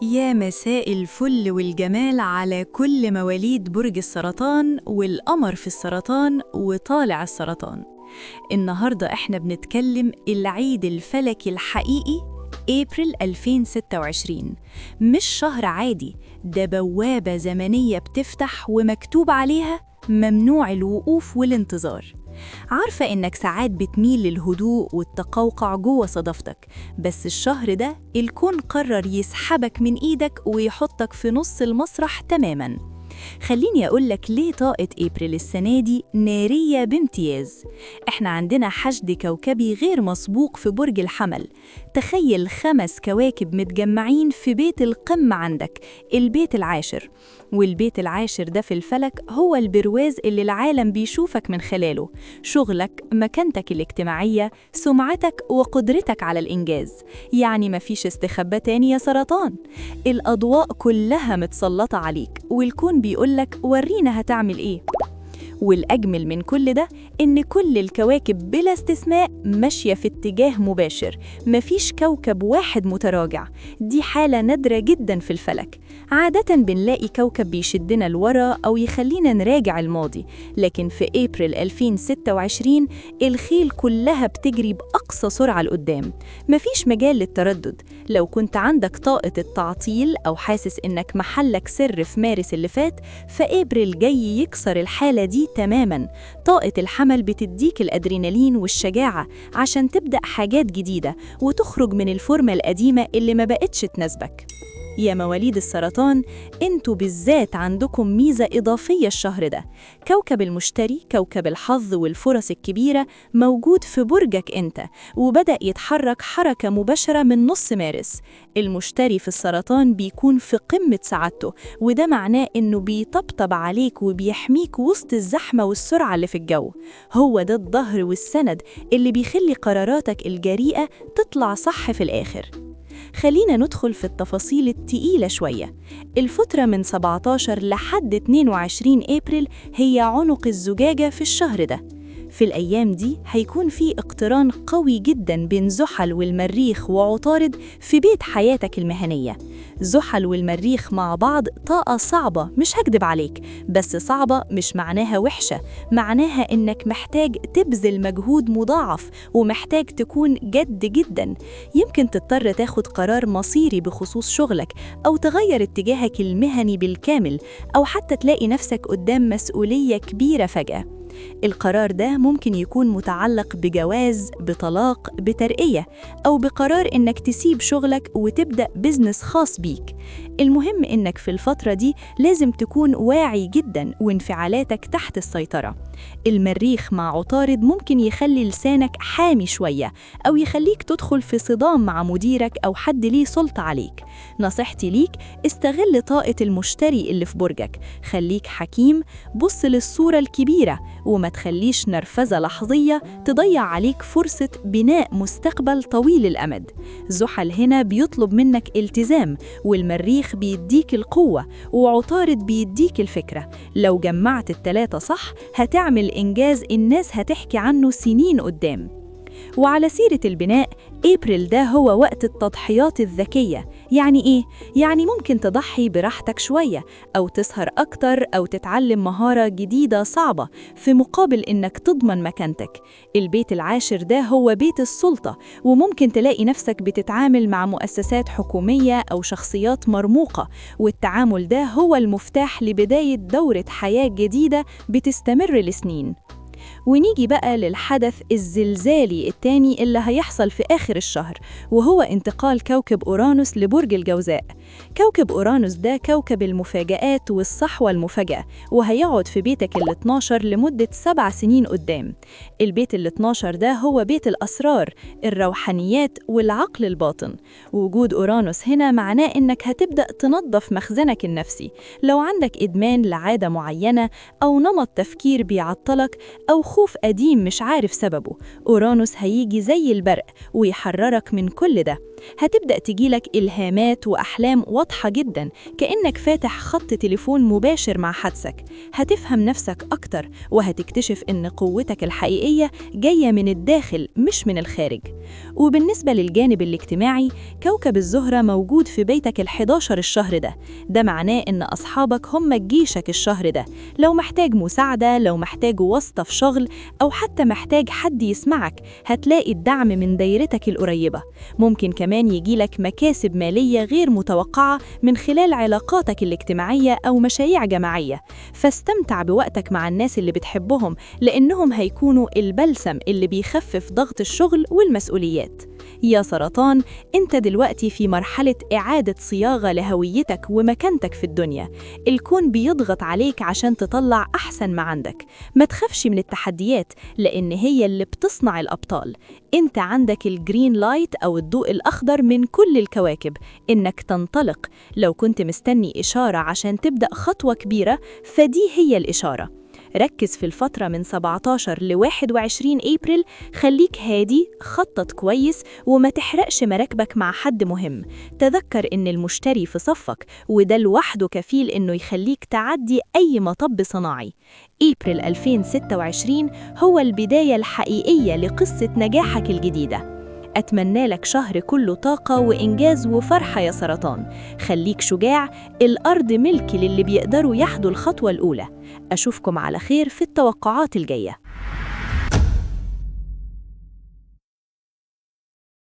يا مساء الفل والجمال على كل مواليد برج السرطان والقمر في السرطان وطالع السرطان. النهاردة احنا بنتكلم العيد الفلكي الحقيقي أبريل 2026. مش شهر عادي، ده بوابة زمنية بتفتح ومكتوب عليها ممنوع الوقوف والانتظار. عارفة إنك ساعات بتميل للهدوء والتقوقع جوه صدافتك، بس الشهر ده الكون قرر يسحبك من إيدك ويحطك في نص المسرح تماماً. خليني أقولك ليه طاقة أبريل السنة دي نارية بامتياز. إحنا عندنا حشد كوكبي غير مسبوق في برج الحمل. تخيل 5 كواكب متجمعين في بيت القمة عندك، البيت العاشر. والبيت العاشر ده في الفلك هو البرواز اللي العالم بيشوفك من خلاله، شغلك، مكانتك الاجتماعية، سمعتك وقدرتك على الإنجاز. يعني مفيش استخبى تاني يا سرطان، الأضواء كلها متسلطة عليك والكون بيقولك ورينا هتعمل إيه. والأجمل من كل ده إن كل الكواكب بلا استثناء ماشية في اتجاه مباشر، مفيش كوكب واحد متراجع. دي حالة نادرة جدا في الفلك. عادة بنلاقي كوكب بيشدنا لورا أو يخلينا نراجع الماضي، لكن في أبريل 2026 الخيل كلها بتجري بأقصى سرعة لقدام، مفيش مجال للتردد. لو كنت عندك طاقة التعطيل أو حاسس إنك محلك سر في مارس اللي فات، فأبريل جاي يكسر الحالة دي تماماً. طاقة الحمل بتديك الأدرينالين والشجاعة عشان تبدأ حاجات جديدة وتخرج من الفورمة القديمة اللي ما بقتش تناسبك. يا مواليد السرطان، انتوا بالذات عندكم ميزة إضافية الشهر ده. كوكب المشتري، كوكب الحظ والفرص الكبيرة، موجود في برجك انت، وبدأ يتحرك حركة مباشرة من نص مارس. المشتري في السرطان بيكون في قمة سعادته، وده معناه انه بيطبطب عليك وبيحميك وسط الزحمة والسرعة اللي في الجو. هو ده الظهر والسند اللي بيخلي قراراتك الجريئة تطلع صح في الآخر. خلينا ندخل في التفاصيل التقيلة شوية. الفترة من 17 لحد 22 أبريل هي عنق الزجاجة في الشهر ده. في الأيام دي هيكون في اقتران قوي جدا بين زحل والمريخ وعطارد في بيت حياتك المهنية. زحل والمريخ مع بعض طاقة صعبة، مش هكدب عليك، بس صعبة مش معناها وحشة، معناها إنك محتاج تبذل مجهود مضاعف ومحتاج تكون جد جدا. يمكن تضطر تاخد قرار مصيري بخصوص شغلك، أو تغير اتجاهك المهني بالكامل، أو حتى تلاقي نفسك قدام مسؤولية كبيرة فجأة. القرار ده ممكن يكون متعلق بجواز، بطلاق، بترقية، أو بقرار إنك تسيب شغلك وتبدأ بزنس خاص بيك. المهم إنك في الفترة دي لازم تكون واعي جدا وانفعالاتك تحت السيطرة. المريخ مع عطارد ممكن يخلي لسانك حامي شوية، أو يخليك تدخل في صدام مع مديرك أو حد ليه سلطة عليك. نصيحتي ليك، استغل طاقة المشتري اللي في برجك، خليك حكيم، بص للصورة الكبيرة، وما تخليش نرفزة لحظية تضيع عليك فرصة بناء مستقبل طويل الأمد. زحل هنا بيطلب منك التزام، والمريخ بيديك القوة، وعطارد بيديك الفكرة. لو جمعت التلاتة صح هتعمل إنجاز الناس هتحكي عنه سنين قدام. وعلى سيرة البناء، أبريل ده هو وقت التضحيات الذكية. يعني إيه؟ يعني ممكن تضحي براحتك شوية، أو تسهر أكتر، أو تتعلم مهارة جديدة صعبة في مقابل إنك تضمن مكانتك. البيت العاشر ده هو بيت السلطة، وممكن تلاقي نفسك بتتعامل مع مؤسسات حكومية أو شخصيات مرموقة، والتعامل ده هو المفتاح لبداية دورة حياة جديدة بتستمر لسنين. ونيجي بقى للحدث الزلزالي التاني اللي هيحصل في آخر الشهر، وهو انتقال كوكب أورانوس لبرج الجوزاء. كوكب أورانوس ده كوكب المفاجآت والصحوة المفاجأة، وهيقعد في بيتك ال12 لمدة 7 سنين قدام. البيت ال12 ده هو بيت الأسرار، الروحانيات والعقل الباطن. وجود أورانوس هنا معناه إنك هتبدأ تنظف مخزنك النفسي. لو عندك إدمان لعادة معينة، أو نمط تفكير بيعطلك، أو خوف قديم مش عارف سببه. أورانوس هيجي زي البرق ويحررك من كل ده. هتبدأ تجيلك إلهامات وأحلام واضحة جدا، كأنك فاتح خط تليفون مباشر مع حدسك. هتفهم نفسك أكتر وهتكتشف إن قوتك الحقيقية جاية من الداخل مش من الخارج. وبالنسبة للجانب الاجتماعي، كوكب الزهرة موجود في بيتك ال11 الشهر ده. ده معناه إن أصحابك هم جيشك الشهر ده. لو محتاج مساعدة، لو محتاج واسطة في شغل، أو حتى محتاج حد يسمعك، هتلاقي الدعم من دايرتك القريبة. ممكن كمان يجيلك مكاسب مالية غير متوقعة من خلال علاقاتك الاجتماعية أو مشاريع جماعية. فاستمتع بوقتك مع الناس اللي بتحبهم، لأنهم هيكونوا البلسم اللي بيخفف ضغط الشغل والمسؤوليات. يا سرطان، انت دلوقتي في مرحلة إعادة صياغة لهويتك ومكانتك في الدنيا. الكون بيضغط عليك عشان تطلع أحسن ما عندك. ما تخافش من التحديات، لأن هي اللي بتصنع الأبطال. انت عندك الجرين لايت أو الضوء الأخضر من كل الكواكب إنك تنطلق. لو كنت مستني إشارة عشان تبدأ خطوة كبيرة، فدي هي الإشارة. ركز في الفترة من 17 ل 21 أبريل. خليك هادي، خطط كويس، وما تحرقش مراكبك مع حد مهم. تذكر إن المشتري في صفك، وده لوحده كفيل إنه يخليك تعدي أي مطب صناعي. أبريل 2026 هو البداية الحقيقية لقصة نجاحك الجديدة. أتمنى لك شهر كله طاقة وإنجاز وفرحة يا سرطان. خليك شجاع، الأرض ملك للي بيقدروا ياخدوا الخطوة الأولى. أشوفكم على خير في التوقعات الجاية.